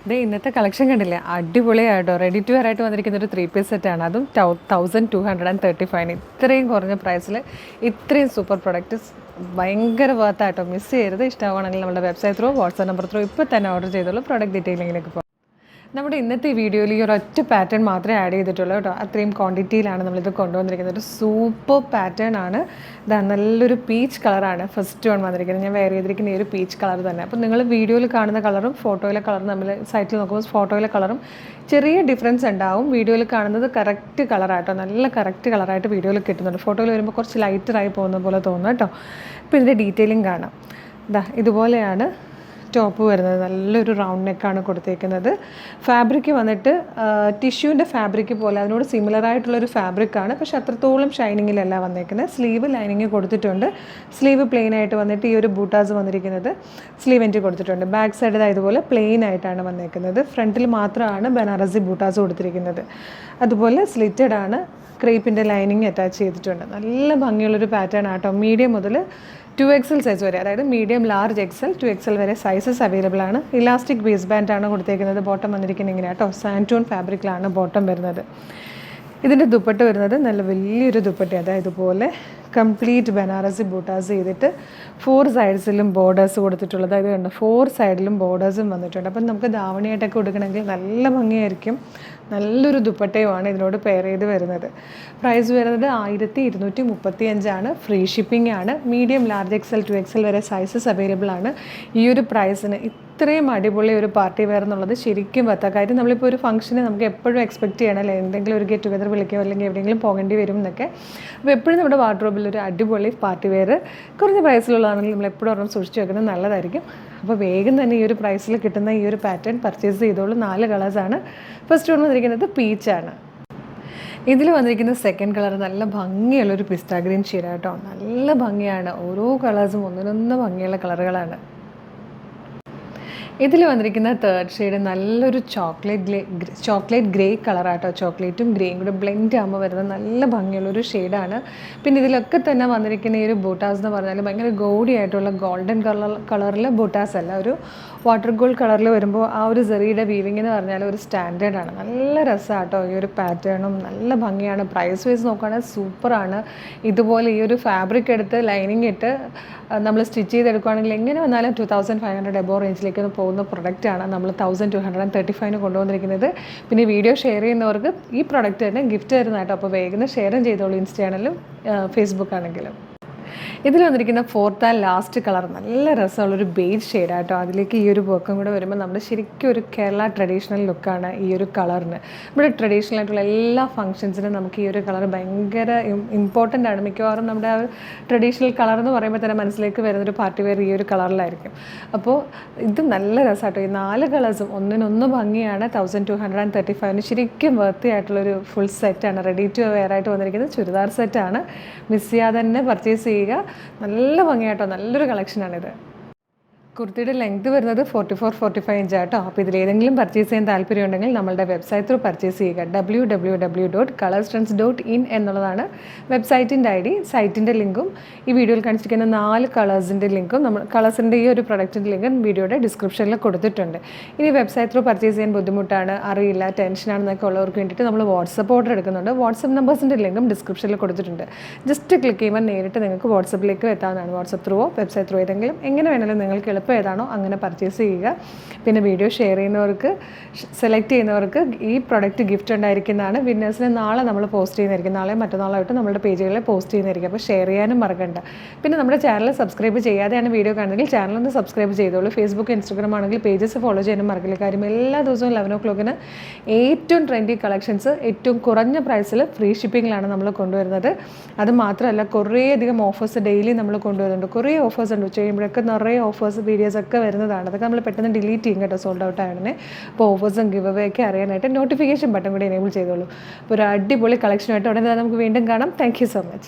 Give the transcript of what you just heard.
ഇത് ഇന്നത്തെ കളക്ഷൻ കണ്ടില്ലേ, അടിപൊളിയായിട്ടോ. റെഡി ടു വെയർ ആയിട്ട് വന്നിരിക്കുന്ന ഒരു 3 പീസ് സെറ്റാണ്. അതും 1235. ഇത്രയും കുറഞ്ഞ പ്രൈസിൽ ഇത്രയും സൂപ്പർ പ്രൊഡക്റ്റ് ഭയങ്കര വർത്തായിട്ടോ. മിസ് ചെയ്യരുത്. ഇഷ്ടമാണെങ്കിൽ നമ്മുടെ website through, WhatsApp number through ഇപ്പോൾ തന്നെ ഓർഡർ ചെയ്തോളൂ. പ്രോഡക്റ്റ് ഡീറ്റെയിലിങ്ങിലേക്ക് പോകും. നമ്മുടെ ഇന്നത്തെ ഈ വീഡിയോയിൽ ഈ ഒരൊറ്റ പാറ്റേൺ മാത്രമേ ആഡ് ചെയ്തിട്ടുള്ളൂ കേട്ടോ. അത്രയും ക്വാണ്ടിറ്റിയിലാണ് നമ്മളിത് കൊണ്ടുവന്നിരിക്കുന്നത്. ഒരു സൂപ്പർ പാറ്റേൺ ആണ്. ഇതാ നല്ലൊരു പീച്ച് കളറാണ് ഫസ്റ്റ് വൺ വന്നിരിക്കുന്നത്. ഞാൻ വെയർ ചെയ്തിരിക്കുന്ന ഈ ഒരു പീച്ച് കളർ തന്നെ. അപ്പോൾ നിങ്ങൾ വീഡിയോയിൽ കാണുന്ന കളറും ഫോട്ടോയിലെ കളറും നമ്മൾ സൈറ്റിൽ നോക്കുമ്പോൾ ഫോട്ടോയിലെ കളറും ചെറിയ ഡിഫറൻസ് ഉണ്ടാവും. വീഡിയോയിൽ കാണുന്നത് കറക്റ്റ് കളറായിട്ടോ, നല്ല കറക്റ്റ് കളറായിട്ട് വീഡിയോയിൽ കിട്ടുന്നുണ്ട്. ഫോട്ടോയിൽ വരുമ്പോൾ കുറച്ച് ലൈറ്ററായി പോകുന്ന പോലെ തോന്നുന്നു കേട്ടോ. അപ്പോൾ ഇതിൻ്റെ ഡീറ്റെയിലിംഗ് കാണാം. ഇതാ ഇതുപോലെയാണ് ടോപ്പ് വരുന്നത്. നല്ലൊരു റൗണ്ട് നെക്കാണ് കൊടുത്തേക്കുന്നത്. ഫാബ്രിക് വന്നിട്ട് ടിഷ്യൂവിൻ്റെ ഫാബ്രിക് പോലെ അതിനോട് സിമിലറായിട്ടുള്ളൊരു ഫാബ്രിക്കാണ്, പക്ഷേ അത്രത്തോളം ഷൈനിങ്ങിലല്ല വന്നേക്കുന്നത്. സ്ലീവ് ലൈനിങ് കൊടുത്തിട്ടുണ്ട്. സ്ലീവ് പ്ലെയിൻ ആയിട്ട് വന്നിട്ട് ഈ ഒരു ബൂട്ടാസ് വന്നിരിക്കുന്നത് സ്ലീവ് എൻറ്റ് കൊടുത്തിട്ടുണ്ട്. ബാക്ക് സൈഡ് ഇതുപോലെ പ്ലെയിൻ ആയിട്ടാണ് വന്നേക്കുന്നത്. ഫ്രണ്ടിൽ മാത്രമാണ് ബനാറസി ബൂട്ടാസ് കൊടുത്തിരിക്കുന്നത്. അതുപോലെ സ്ലിറ്റഡ് ആണ്. ക്രേപ്പിൻ്റെ ലൈനിങ് അറ്റാച്ച് ചെയ്തിട്ടുണ്ട്. നല്ല ഭംഗിയുള്ളൊരു പാറ്റേൺ ആട്ടോ. മീഡിയം മുതൽ 2XL സൈസ് വരെ, അതായത് മീഡിയം, ലാർജ്, XL, 2XL വരെ സൈസസ് അവൈലബിൾ ആണ്. ഇലാസ്റ്റിക് ബേസ് ബാൻഡാണ് കൊടുത്തേക്കുന്നത്. ബോട്ടം വന്നിരിക്കുന്നത് ഇങ്ങനെ കേട്ടോ. സാൻറ്റൂൺ ഫാബ്രിക്കിലാണ് ബോട്ടം വരുന്നത്. ഇതിൻ്റെ ദുപ്പട്ട വരുന്നത് നല്ല വലിയൊരു ദുപ്പട്ട, അതായത് ഇതുപോലെ കംപ്ലീറ്റ് ബനാറസി ബൂട്ടാസ് ചെയ്തിട്ട് 4 സൈഡ്സിലും ബോർഡേഴ്സ് കൊടുത്തിട്ടുള്ളത്. അത് കണ്ടോ, 4 സൈഡിലും ബോർഡേഴ്സും വന്നിട്ടുണ്ട്. അപ്പം നമുക്ക് ധാവണിയായിട്ടൊക്കെ കൊടുക്കണമെങ്കിൽ നല്ല ഭംഗിയായിരിക്കും. നല്ലൊരു ദുപ്പട്ടയുമാണ് ഇതിനോട് പെയർ ചെയ്ത് വരുന്നത്. പ്രൈസ് വരുന്നത് 1235 ഫ്രീ ഷിപ്പിംഗ് ആണ്. മീഡിയം, ലാർജ്, XL, 2XL വരെ സൈസസ് അവൈലബിൾ ആണ്. ഈ ഒരു പ്രൈസിന് ഇത്രയും അടിപൊളി ഒരു പാർട്ടി വെയർ എന്നുള്ളത് ശരിക്കും പറ്റാ കാര്യം. നമ്മളിപ്പോൾ ഒരു ഫംഗ്ഷന് നമുക്ക് എപ്പോഴും എക്സ്പെക്റ്റ് ചെയ്യണം അല്ലേ, എന്തെങ്കിലും ഒരു ഗെറ്റ് ടുഗദർ വിളിക്കുകയോ അല്ലെങ്കിൽ എവിടെയെങ്കിലും പോകേണ്ടി വരും എന്നൊക്കെ. അപ്പോൾ എപ്പോഴും നമ്മുടെ വാർഡ്രോബിൽ ഒരു അടിപൊളി പാർട്ടി വെയർ കുറഞ്ഞ പ്രൈസിലുള്ളതാണെങ്കിൽ നമ്മൾ എപ്പോഴും ഒരെണ്ണം സൂക്ഷിച്ച് വെക്കുന്നത് നല്ലതായിരിക്കും. അപ്പോൾ വേഗം തന്നെ ഈ ഒരു പ്രൈസിൽ കിട്ടുന്ന ഈ ഒരു പാറ്റേൺ പർച്ചേസ് ചെയ്തോളൂ. 4 കളേഴ്സാണ്. ഫസ്റ്റ് വൺ വന്നിരിക്കുന്നത് പീച്ചാണ്. ഇതിൽ വന്നിരിക്കുന്ന സെക്കൻഡ് കളർ നല്ല ഭംഗിയുള്ളൊരു പിസ്ത ഗ്രീൻ ഷെയ്ഡാട്ടോ. നല്ല ഭംഗിയാണ്. ഓരോ കളേഴ്സും ഒന്നിനൊന്ന് ഭംഗിയുള്ള കളറുകളാണ്. ഇതിൽ വന്നിരിക്കുന്ന തേർഡ് ഷെയ്ഡ് നല്ലൊരു ചോക്ലേറ്റ് ഗ്രേ കളറാട്ടോ. ചോക്ലേറ്റും ഗ്രേയും കൂടെ ബ്ലെൻഡ് ആകുമ്പോൾ വരുന്ന നല്ല ഭംഗിയുള്ളൊരു ഷെയ്ഡാണ്. പിന്നെ ഇതിലൊക്കെ തന്നെ വന്നിരിക്കുന്ന ഈ ഒരു ബൂട്ടാസ് എന്ന് പറഞ്ഞാൽ ഭയങ്കര ഗോൾഡി ആയിട്ടുള്ള ഗോൾഡൻ കളറിൽ ബൂട്ടാസ് അല്ല, ഒരു വാട്ടർ ഗോൾഡ് കളറിൽ വരുമ്പോൾ ആ ഒരു സെറിയുടെ വീവിങ് എന്ന് പറഞ്ഞാൽ ഒരു സ്റ്റാൻഡേർഡാണ്. നല്ല രസമാട്ടോ ഈ ഒരു പാറ്റേണും. നല്ല ഭംഗിയാണ്. പ്രൈസ് വൈസ് നോക്കുകയാണെങ്കിൽ സൂപ്പറാണ്. ഇതുപോലെ ഈ ഒരു ഫാബ്രിക് എടുത്ത് ലൈനിങ് ഇട്ട് നമ്മൾ സ്റ്റിച്ച് ചെയ്തെടുക്കുകയാണെങ്കിൽ എങ്ങനെ വന്നാലും 2500 എബോ റേഞ്ചിലേക്ക് പോകുന്ന പ്രൊഡക്റ്റാണ് നമ്മൾ 1235 കൊണ്ടുവന്നിരിക്കുന്നത്. പിന്നെ വീഡിയോ ഷെയർ ചെയ്യുന്നവർക്ക് ഈ പ്രൊഡക്റ്റ് തന്നെ ഗിഫ്റ്റ് തരുന്നതായിട്ടോ. അപ്പോൾ വേഗം ഷെയറും ചെയ്തോളൂ, ഇൻസ്റ്റയാണെങ്കിലും ഫേസ്ബുക്ക് ആണെങ്കിലും. ഇതിൽ വന്നിരിക്കുന്ന ഫോർത്ത് ആൻഡ് ലാസ്റ്റ് കളർ നല്ല രസമുള്ളൊരു ബേജ് ഷെയ്ഡാട്ടോ. അതിലേക്ക് ഈ ഒരു വർക്കും കൂടെ വരുമ്പോൾ നമ്മുടെ ശരിക്കും ഒരു കേരള ട്രഡീഷണൽ ലുക്കാണ് ഈ ഒരു കളറിന്. നമ്മുടെ ട്രഡീഷണൽ ആയിട്ടുള്ള എല്ലാ ഫംഗ്ഷൻസിനും നമുക്ക് ഈ ഒരു കളർ ഭയങ്കര ഇമ്പോർട്ടൻ്റ് ആണ്. മിക്കവാറും നമ്മുടെ ആ ട്രഡീഷണൽ കളർ എന്ന് പറയുമ്പോൾ തന്നെ മനസ്സിലേക്ക് വരുന്നൊരു പാർട്ടി വെയർ ഈ ഒരു കളറിലായിരിക്കും. അപ്പോൾ ഇത് നല്ല രസമാട്ടോ. ഈ 4 കളേഴ്സും ഒന്നിനൊന്ന് ഭംഗിയാണ്. 1235 ശരിക്കും വർത്തി ആയിട്ടുള്ളൊരു ഫുൾ സെറ്റാണ്. റെഡി ടു വെയർ ആയിട്ട് വന്നിരിക്കുന്നത് ചുരിദാർ സെറ്റാണ്. മിസ് ചെയ്യാതെ തന്നെ പർച്ചേസ് ചെയ്യുക. നല്ല ഭംഗിയാട്ടോ. നല്ലൊരു കളക്ഷനാണിത്. കുർത്തിയുടെ ലെങ്ത് വരുന്നത് 44-45 ഇഞ്ചാട്ടോ. അപ്പോൾ ഇതിലേതെങ്കിലും പർച്ചേസ് ചെയ്യാൻ താല്പര്യമുണ്ടെങ്കിൽ നമ്മളുടെ വെബ്സൈറ്റ് ത്രൂ പർച്ചേസ് ചെയ്യുക. www.colorstrends.in എന്നുള്ളതാണ് വെബ്സൈറ്റിൻ്റെ ID. സൈറ്റിൻ്റെ ലിങ്കും ഈ വീഡിയോയിൽ കാണിച്ചിരിക്കുന്ന 4 കളേഴ്സിൻ്റെ ലിങ്കും കളേഴ്സിൻ്റെ ഈ ഒരു പ്രൊഡക്റ്റിൻ്റെ ലിങ്കും വീഡിയോയുടെ ഡിസ്ക്രിപ്ഷനിൽ കൊടുത്തിട്ടുണ്ട്. ഇനി വെബ്സൈറ്റ് ത്രൂ പർച്ചേസ് ചെയ്യാൻ ബുദ്ധിമുട്ടാണ്, അറിയില്ല, ടെൻഷനാണെന്നൊക്കെ ഉള്ളവർക്ക് വേണ്ടിയിട്ട് നമ്മൾ വാട്സപ്പ് ഓർഡർ എടുക്കുന്നുണ്ട്. വാട്സപ്പ് നമ്പേഴ്സിൻ്റെ ലിങ്കും ഡിസ്ക്രിപ്ഷനിൽ കൊടുത്തിട്ടുണ്ട്. ജസ്റ്റ് ക്ലിക്ക് ചെയ്യുമ്പോൾ നേരിട്ട് നിങ്ങൾക്ക് വാട്സപ്പിലേക്ക് എത്താവുന്നതാണ്. വാട്സപ്പ് ത്രൂവോ വെബ്സൈറ്റ് ത്രൂ ഏതെങ്കിലും എങ്ങനെ വേണമെങ്കിലും നിങ്ങൾക്ക് എളുപ്പം ഏതാണോ അങ്ങനെ പർച്ചേസ് ചെയ്യുക. പിന്നെ വീഡിയോ ഷെയർ ചെയ്യുന്നവർക്ക്, സെലക്ട് ചെയ്യുന്നവർക്ക് ഈ പ്രൊഡക്റ്റ് ഗിഫ്റ്റ് ഉണ്ടായിരിക്കുന്നതാണ്. വിന്നേഴ്സിനെ നാളെ നമ്മൾ പോസ്റ്റ് ചെയ്യുന്നതായിരിക്കും. നാളെ മറ്റന്നാളായിട്ട് നമ്മുടെ പേജുകളിൽ പോസ്റ്റ് ചെയ്യുന്നതായിരിക്കും. അപ്പോൾ ഷെയർ ചെയ്യാനും മറക്കണ്ട. പിന്നെ നമ്മുടെ ചാനൽ സബ്സ്ക്രൈബ് ചെയ്യാതെയാണ് വീഡിയോ കാണുന്നതെങ്കിൽ ചാനലൊന്ന് സബ്സ്ക്രൈബ് ചെയ്തോളൂ. ഫേസ്ബുക്ക്, ഇൻസ്റ്റാഗ്രാം ആണെങ്കിൽ പേജസ് ഫോളോ ചെയ്യാനും മറക്കില്ല. കാര്യം എല്ലാ ദിവസവും 11 o'clock ഏറ്റവും ട്രെൻഡി കളക്ഷൻസ് ഏറ്റവും കുറഞ്ഞ പ്രൈസിൽ ഫ്രീ ഷിപ്പിങ്ങിലാണ് നമ്മൾ കൊണ്ടുവരുന്നത്. അത് മാത്രമല്ല കുറേയധികം ഓഫേഴ്സ് ഡെയിലി നമ്മൾ കൊണ്ടുവരുന്നുണ്ട്. കുറേ ഓഫേഴ്സ് ഉണ്ട്. ഉച്ച കഴിയുമ്പോഴൊക്കെ നിറയെ ഓഫേഴ്സ് വീഡിയോസ് ഒക്കെ വരുന്നതാണ്. അതൊക്കെ നമ്മൾ പെട്ടെന്ന് ഡിലീറ്റ് ചെയ്യും കേട്ടോ, സോൾഡ് ഔട്ട് ആയതിനെ. അപ്പോൾ ഓഫേഴ്സും ഗിവ് അവേ ഒക്കെ അറിയാനായിട്ട് നോട്ടിഫിക്കേഷൻ ബട്ടൺ കൂടി എനേബിൾ ചെയ്തോളൂ. അപ്പോൾ ഒരു അടിപൊളി കളക്ഷനായിട്ട് ഉടനെ നമുക്ക് വീണ്ടും കാണാം. Thank you so much.